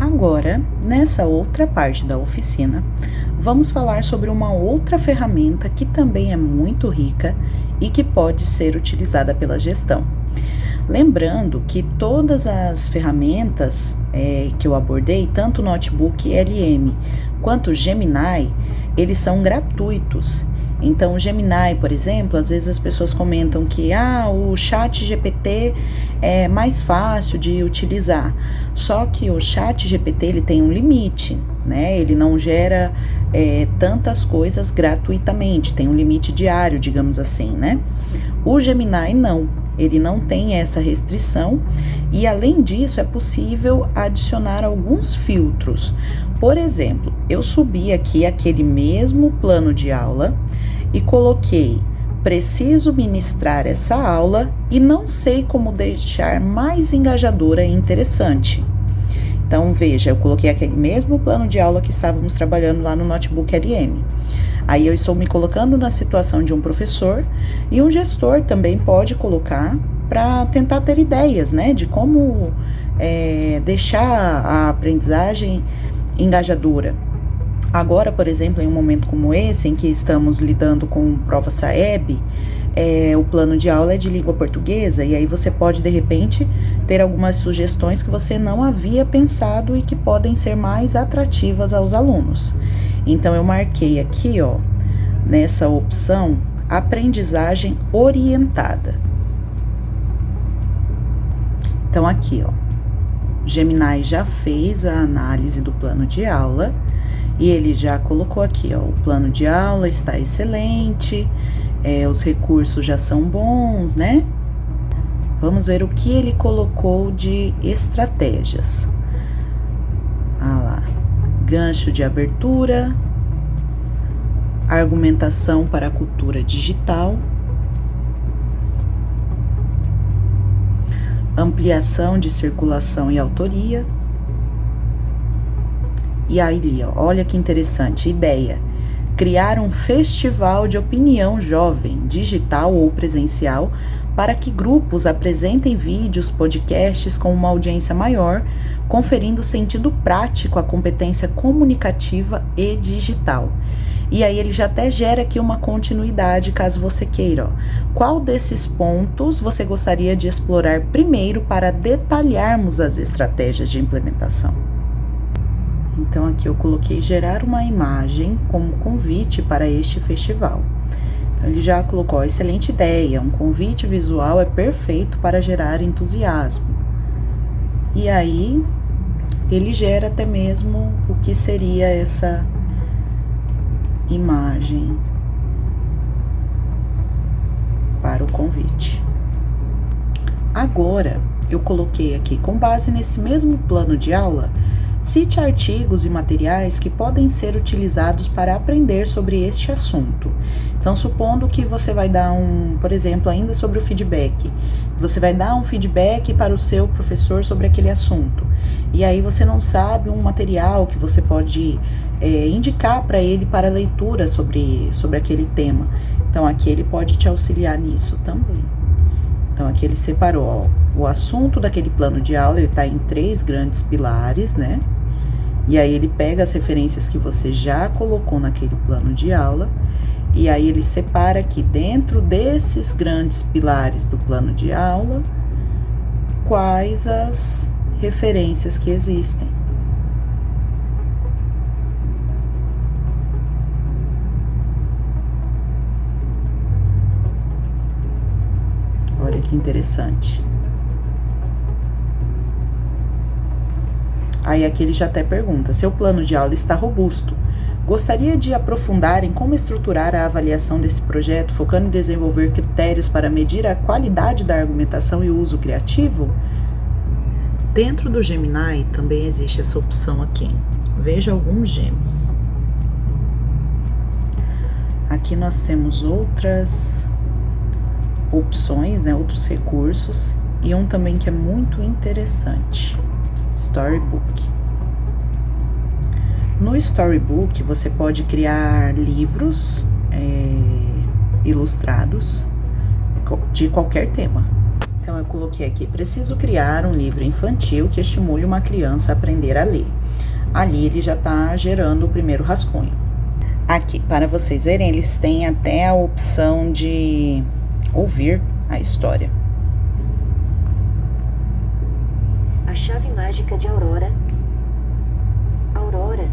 Agora, nessa outra parte da oficina, vamos falar sobre uma outra ferramenta que também é muito rica e que pode ser utilizada pela gestão. Lembrando que todas as ferramentas que eu abordei, tanto o Notebook LM quanto o Gemini, eles são gratuitos. Então, o Gemini, por exemplo, às vezes as pessoas comentam que o ChatGPT é mais fácil de utilizar. Só que o ChatGPT ele tem um limite, né? Ele não gera tantas coisas gratuitamente, tem um limite diário, digamos assim, né? O Gemini não, ele não tem essa restrição e, além disso, é possível adicionar alguns filtros. Por exemplo, eu subi aqui aquele mesmo plano de aula e coloquei: preciso ministrar essa aula e não sei como deixar mais engajadora e interessante. Então, veja, eu coloquei aquele mesmo plano de aula que estávamos trabalhando lá no Notebook LM. Aí eu estou me colocando na situação de um professor e um gestor também pode colocar para tentar ter ideias, né, de como deixar a aprendizagem engajadora. Agora, por exemplo, em um momento como esse, em que estamos lidando com prova SAEB, o plano de aula é de língua portuguesa, e aí você pode, de repente, ter algumas sugestões que você não havia pensado e que podem ser mais atrativas aos alunos. Então, eu marquei aqui, nessa opção, aprendizagem orientada. Então, aqui, o Gemini já fez a análise do plano de aula e ele já colocou aqui, o plano de aula está excelente, os recursos já são bons, né? Vamos ver o que ele colocou de estratégias. Lá, gancho de abertura, argumentação para a cultura digital, ampliação de circulação e autoria. E aí, olha que interessante, ideia: criar um festival de opinião jovem, digital ou presencial, para que grupos apresentem vídeos, podcasts com uma audiência maior, conferindo sentido prático à competência comunicativa e digital. E aí ele já até gera aqui uma continuidade, caso você queira. Qual desses pontos você gostaria de explorar primeiro para detalharmos as estratégias de implementação? Então, aqui eu coloquei gerar uma imagem como convite para este festival. Então, ele já colocou: excelente ideia, um convite visual é perfeito para gerar entusiasmo. E aí, ele gera até mesmo o que seria essa imagem para o convite. Agora, eu coloquei aqui, com base nesse mesmo plano de aula, cite artigos e materiais que podem ser utilizados para aprender sobre este assunto. Então, supondo que você vai dar por exemplo, ainda sobre o feedback, você vai dar um feedback para o seu professor sobre aquele assunto, e aí você não sabe um material que você pode indicar para ele para leitura sobre aquele tema. Então, aqui ele pode te auxiliar nisso também. Então, aqui ele separou, o assunto daquele plano de aula, ele está em 3 grandes pilares, né? E aí ele pega as referências que você já colocou naquele plano de aula, e aí ele separa aqui, dentro desses grandes pilares do plano de aula, quais as referências que existem. Olha que interessante. Aí aqui ele já até pergunta: seu plano de aula está robusto. Gostaria de aprofundar em como estruturar a avaliação desse projeto, focando em desenvolver critérios para medir a qualidade da argumentação e o uso criativo? Dentro do Gemini também existe essa opção aqui. Veja alguns gems. Aqui nós temos outras opções, né, outros recursos, e um também que é muito interessante: Storybook. No Storybook você pode criar livros ilustrados de qualquer tema. Então, eu coloquei aqui: preciso criar um livro infantil que estimule uma criança a aprender a ler. Ali ele já está gerando o primeiro rascunho. Aqui, para vocês verem, eles têm até a opção de ouvir a história. A chave mágica de Aurora. Aurora,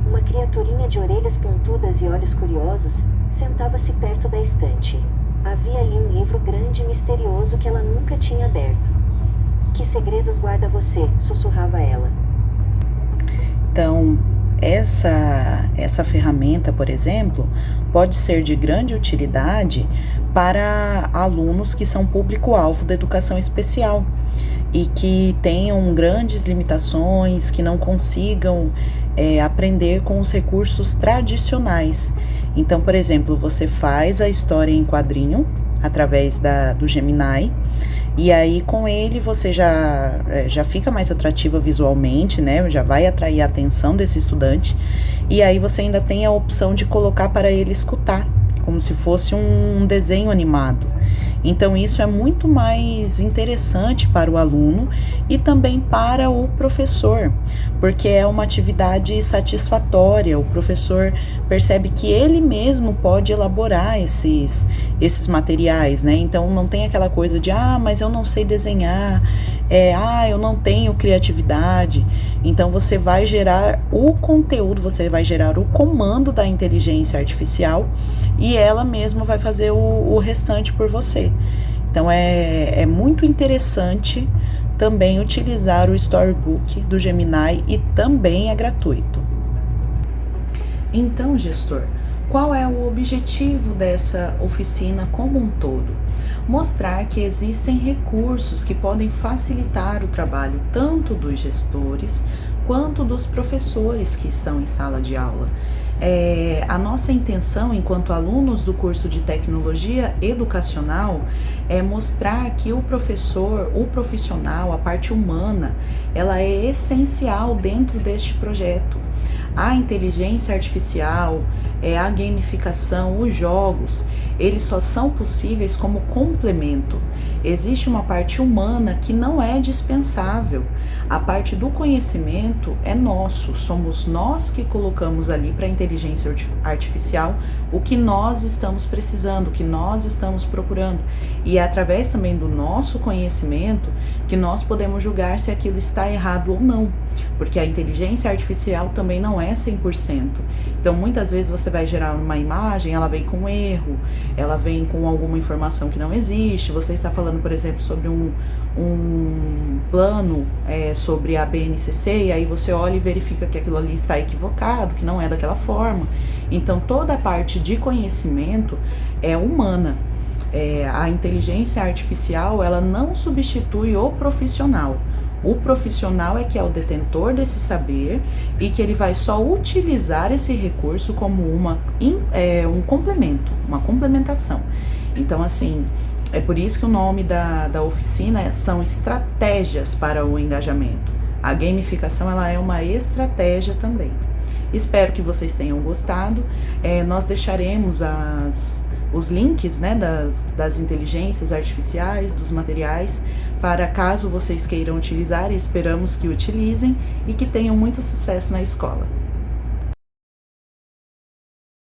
uma criaturinha de orelhas pontudas e olhos curiosos, sentava-se perto da estante. Havia ali um livro grande e misterioso que ela nunca tinha aberto. Que segredos guarda você? Sussurrava ela. Então, essa ferramenta, por exemplo, pode ser de grande utilidade para alunos que são público-alvo da educação especial e que tenham grandes limitações, que não consigam aprender com os recursos tradicionais. Então, por exemplo, você faz a história em quadrinho através do Gemini, e aí com ele você já fica mais atrativa visualmente, né? Já vai atrair a atenção desse estudante, e aí você ainda tem a opção de colocar para ele escutar, como se fosse um desenho animado. Então isso é muito mais interessante para o aluno e também para o professor, porque é uma atividade satisfatória. O professor percebe que ele mesmo pode elaborar esses materiais, né? Então não tem aquela coisa de, mas eu não sei desenhar, eu não tenho criatividade. Então você vai gerar o conteúdo, você vai gerar o comando da inteligência artificial e ela mesma vai fazer o restante por você. Então é muito interessante também utilizar o Storybook do Gemini e também é gratuito. Então, gestor, qual é o objetivo dessa oficina como um todo? Mostrar que existem recursos que podem facilitar o trabalho tanto dos gestores quanto dos professores que estão em sala de aula. A nossa intenção, enquanto alunos do curso de Tecnologia Educacional, é mostrar que o professor, o profissional, a parte humana, ela é essencial dentro deste projeto. A inteligência artificial, a gamificação, os jogos, eles só são possíveis como complemento. Existe uma parte humana que não é dispensável. A parte do conhecimento é nosso, somos nós que colocamos ali para a inteligência artificial o que nós estamos precisando, o que nós estamos procurando. E é através também do nosso conhecimento que nós podemos julgar se aquilo está errado ou não, porque a inteligência artificial também não é 100%. Então, muitas vezes você vai gerar uma imagem, ela vem com erro, ela vem com alguma informação que não existe. Você está falando, por exemplo, sobre um plano sobre a BNCC, e aí você olha e verifica que aquilo ali está equivocado, que não é daquela forma. Então, toda a parte de conhecimento é humana. A inteligência artificial, ela não substitui o profissional. O profissional é que é o detentor desse saber e que ele vai só utilizar esse recurso como um complemento, uma complementação. Então, assim, é por isso que o nome da oficina são estratégias para o engajamento. A gamificação, ela é uma estratégia também. Espero que vocês tenham gostado. Nós deixaremos os links, né, das inteligências artificiais, dos materiais, para caso vocês queiram utilizar, e esperamos que utilizem e que tenham muito sucesso na escola.